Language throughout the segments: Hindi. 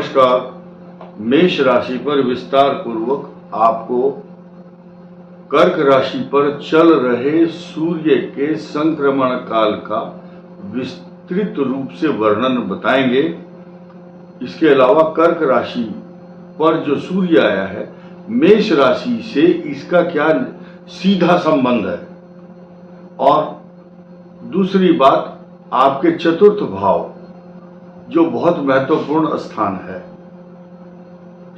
नमस्कार। मेष राशि पर विस्तार पूर्वक आपको कर्क राशि पर चल रहे सूर्य के संक्रमण काल का विस्तृत रूप से वर्णन बताएंगे। इसके अलावा कर्क राशि पर जो सूर्य आया है, मेष राशि से इसका क्या सीधा संबंध है, और दूसरी बात आपके चतुर्थ भाव जो बहुत महत्वपूर्ण स्थान है,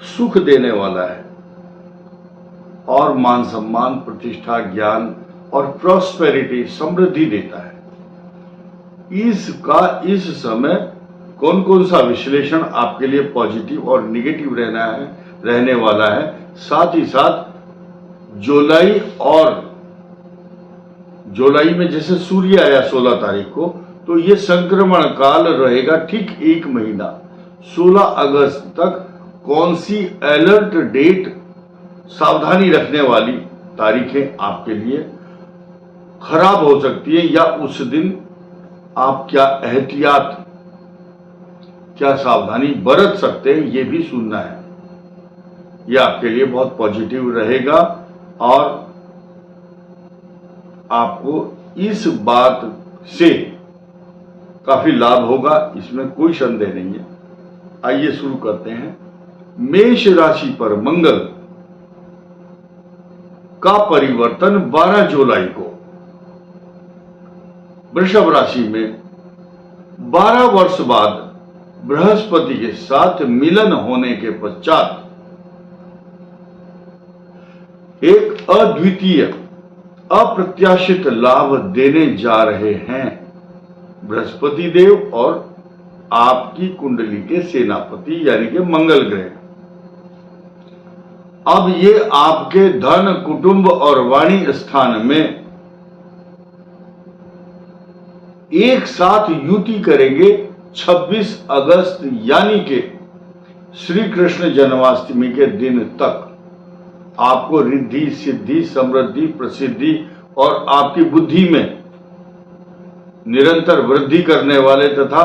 सुख देने वाला है और मान सम्मान, प्रतिष्ठा, ज्ञान और प्रॉस्पेरिटी, समृद्धि देता है। इसका इस समय कौन कौन सा विश्लेषण आपके लिए पॉजिटिव और निगेटिव रहने वाला है, साथ ही साथ जुलाई में जैसे सूर्य आया 16 तारीख को, तो ये संक्रमण काल रहेगा ठीक 1 महीना। 16 अगस्त तक कौन सी अलर्ट डेट, सावधानी रखने वाली तारीखें आपके लिए खराब हो सकती है, या उस दिन आप क्या एहतियात, क्या सावधानी बरत सकते हैं, ये भी सुनना है। यह आपके लिए बहुत पॉजिटिव रहेगा और आपको इस बात से काफी लाभ होगा, इसमें कोई संदेह नहीं है। आइए शुरू करते हैं। मेष राशि पर मंगल का परिवर्तन 12 जुलाई को वृषभ राशि में 12 वर्ष बाद बृहस्पति के साथ मिलन होने के पश्चात एक अद्वितीय, अप्रत्याशित लाभ देने जा रहे हैं बृहस्पति देव और आपकी कुंडली के सेनापति यानी कि मंगल ग्रह। अब ये आपके धन, कुटुंब और वाणी स्थान में एक साथ युति करेंगे 26 अगस्त यानी कि श्री कृष्ण जन्माष्टमी के दिन तक। आपको रिद्धि, सिद्धि, समृद्धि, प्रसिद्धि और आपकी बुद्धि में निरंतर वृद्धि करने वाले तथा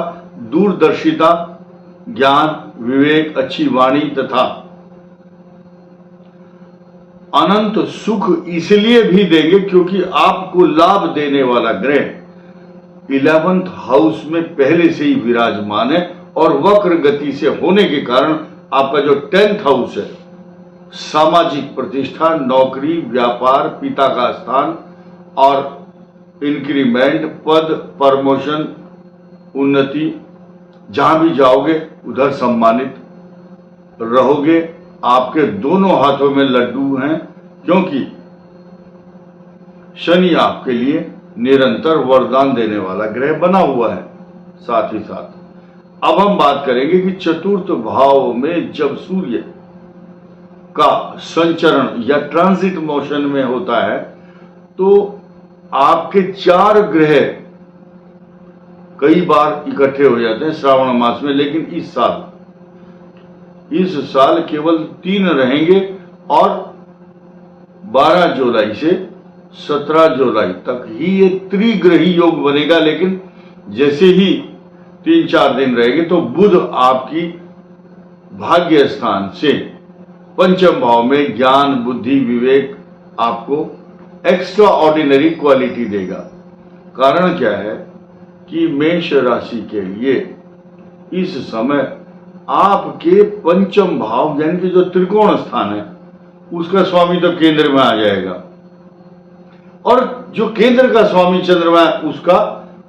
दूरदर्शिता, ज्ञान, विवेक, अच्छी वाणी तथा अनंत सुख इसलिए भी देंगे क्योंकि आपको लाभ देने वाला ग्रह 11th हाउस में पहले से ही विराजमान है, और वक्र गति से होने के कारण आपका जो 10th हाउस है, सामाजिक प्रतिष्ठा, नौकरी, व्यापार, पिता का स्थान और इंक्रीमेंट, पद, प्रमोशन, उन्नति, जहां भी जाओगे उधर सम्मानित रहोगे। आपके दोनों हाथों में लड्डू हैं क्योंकि शनि आपके लिए निरंतर वरदान देने वाला ग्रह बना हुआ है। साथ ही साथ अब हम बात करेंगे कि चतुर्थ भाव में जब सूर्य का संचरण या ट्रांजिट मोशन में होता है, तो आपके 4 ग्रह कई बार इकट्ठे हो जाते हैं श्रावण मास में, लेकिन इस साल केवल 3 रहेंगे और 12 जुलाई से 17 जुलाई तक ही ये त्रिग्रही योग बनेगा। लेकिन जैसे ही 3-4 दिन रहेंगे तो बुध आपकी भाग्य स्थान से पंचम भाव में ज्ञान, बुद्धि, विवेक आपको एक्स्ट्रा ऑर्डिनरी क्वालिटी देगा। कारण क्या है कि मेष राशि के लिए इस समय आपके पंचम भाव यानी कि जो त्रिकोण स्थान है, उसका स्वामी तो केंद्र में आ जाएगा, और जो केंद्र का स्वामी चंद्रमा है उसका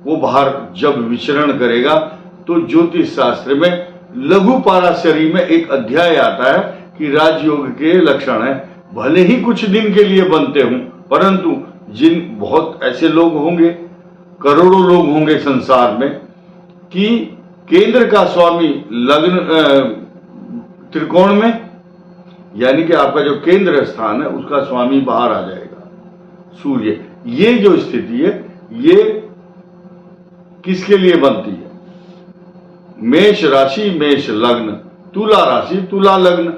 वो बाहर जब विचरण करेगा, तो ज्योतिष शास्त्र में लघु पाराशरी में एक अध्याय आता है कि राजयोग के लक्षण है, भले ही कुछ दिन के लिए बनते हों, परंतु जिन बहुत ऐसे लोग होंगे, करोड़ों लोग होंगे संसार में, कि केंद्र का स्वामी लग्न त्रिकोण में, यानी कि आपका जो केंद्र स्थान है उसका स्वामी बाहर आ जाएगा, सूर्य। ये जो स्थिति है ये किसके लिए बनती है? मेष राशि, मेष लग्न, तुला राशि, तुला लग्न,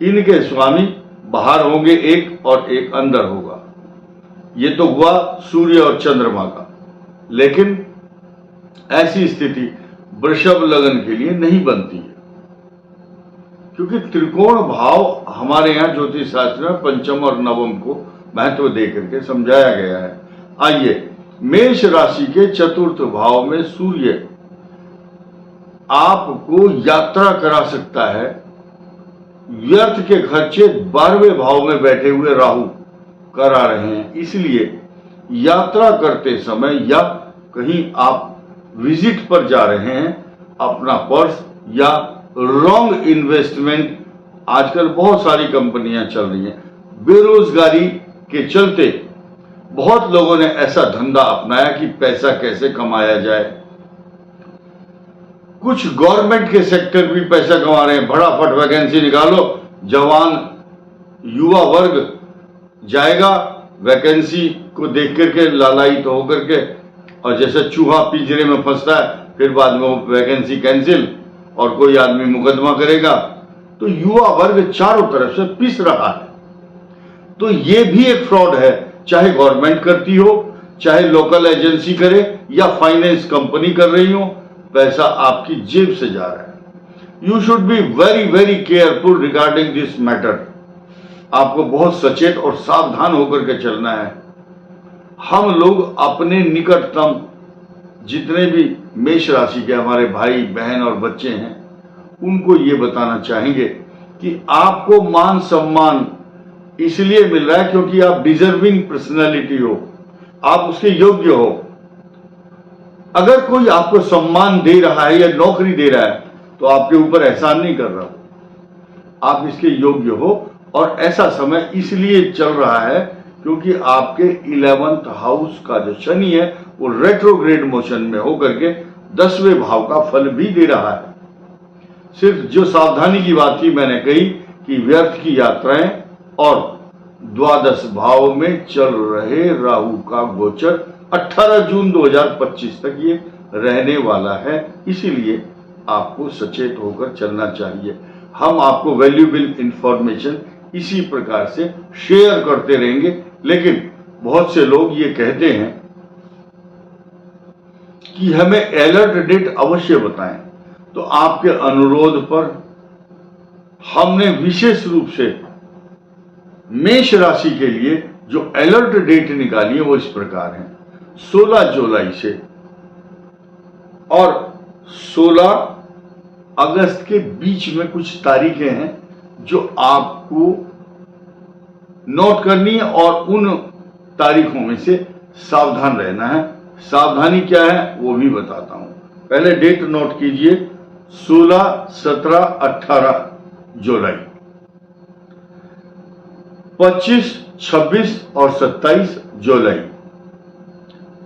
इनके स्वामी बाहर होंगे एक और एक अंदर होगा। ये तो हुआ सूर्य और चंद्रमा का, लेकिन ऐसी स्थिति वृषभ लग्न के लिए नहीं बनती है। क्योंकि त्रिकोण भाव हमारे यहाँ ज्योतिष शास्त्र में पंचम और नवम को महत्व दे करके समझाया गया है। आइए, मेष राशि के चतुर्थ भाव में सूर्य आपको यात्रा करा सकता है। व्यर्थ के खर्चे 12वें भाव में बैठे हुए राहु करा रहे हैं, इसलिए यात्रा करते समय या कहीं आप विजिट पर जा रहे हैं, अपना पर्स या रॉन्ग इन्वेस्टमेंट, आजकल बहुत सारी कंपनियां चल रही हैं, बेरोजगारी के चलते बहुत लोगों ने ऐसा धंधा अपनाया कि पैसा कैसे कमाया जाए। कुछ गवर्नमेंट के सेक्टर भी पैसा कमा रहे हैं, फटाफट वैकेंसी निकालो, जवान युवा वर्ग जाएगा वैकेंसी को देख करके लालायित तो होकर के, और जैसे चूहा पिंजरे में फंसता है फिर बाद में वो वैकेंसी कैंसिल और कोई आदमी मुकदमा करेगा। तो युवा वर्ग चारों तरफ से पिस रहा है। तो ये भी एक फ्रॉड है, चाहे गवर्नमेंट करती हो, चाहे लोकल एजेंसी करे या फाइनेंस कंपनी कर रही हो, पैसा आपकी जेब से जा रहा है। You should be very very careful regarding this matter. आपको बहुत सचेत और सावधान होकर के चलना है। हम लोग अपने निकटतम जितने भी मेष राशि के हमारे भाई बहन और बच्चे हैं, उनको ये बताना चाहेंगे कि आपको मान सम्मान इसलिए मिल रहा है क्योंकि आप डिजर्विंग पर्सनैलिटी हो, आप उसके योग्य हो। अगर कोई आपको सम्मान दे रहा है या नौकरी दे रहा है तो आपके ऊपर एहसान नहीं कर रहा, आप इसके योग्य हो। और ऐसा समय इसलिए चल रहा है क्योंकि आपके 11th हाउस का जो शनि है वो रेट्रोग्रेड मोशन में होकर के 10वें भाव का फल भी दे रहा है। सिर्फ जो सावधानी की बात थी मैंने कही कि व्यर्थ की यात्राएं और द्वादश भाव में चल रहे राहु का गोचर 18 जून 2025 तक ये रहने वाला है, इसीलिए आपको सचेत होकर चलना चाहिए। हम आपको वैल्यूएबल इंफॉर्मेशन इसी प्रकार से शेयर करते रहेंगे, लेकिन बहुत से लोग ये कहते हैं कि हमें अलर्ट डेट अवश्य बताएं। तो आपके अनुरोध पर हमने विशेष रूप से मेष राशि के लिए जो अलर्ट डेट निकाली है वो इस प्रकार है। 16 जुलाई से और 16 अगस्त के बीच में कुछ तारीखें हैं जो आपको नोट करनी है और उन तारीखों में से सावधान रहना है। सावधानी क्या है वो भी बताता हूं। पहले डेट नोट कीजिए, 16, 17, 18 जुलाई, 25, 26 और 27 जुलाई,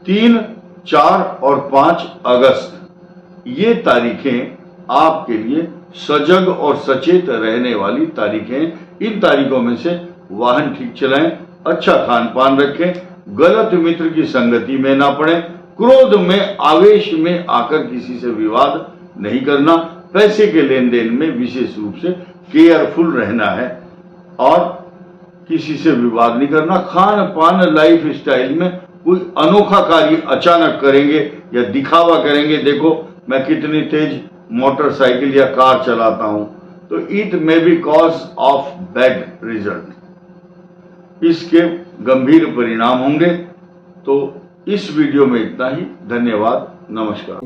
3, 4 और 5 अगस्त। ये तारीखें आपके लिए सजग और सचेत रहने वाली तारीखें। इन तारीखों में से वाहन ठीक चलाएं, अच्छा खान पान रखें, गलत मित्र की संगति में ना पड़े, क्रोध में आवेश में आकर किसी से विवाद नहीं करना, पैसे के लेन देन में विशेष रूप से केयरफुल रहना है और किसी से विवाद नहीं करना। खान पान लाइफ स्टाइल में कोई अनोखा कार्य अचानक करेंगे या दिखावा करेंगे, देखो मैं कितनी तेज मोटरसाइकिल या कार चलाता हूं, तो it may be cause of bad result, इसके गंभीर परिणाम होंगे। तो इस वीडियो में इतना ही। धन्यवाद, नमस्कार।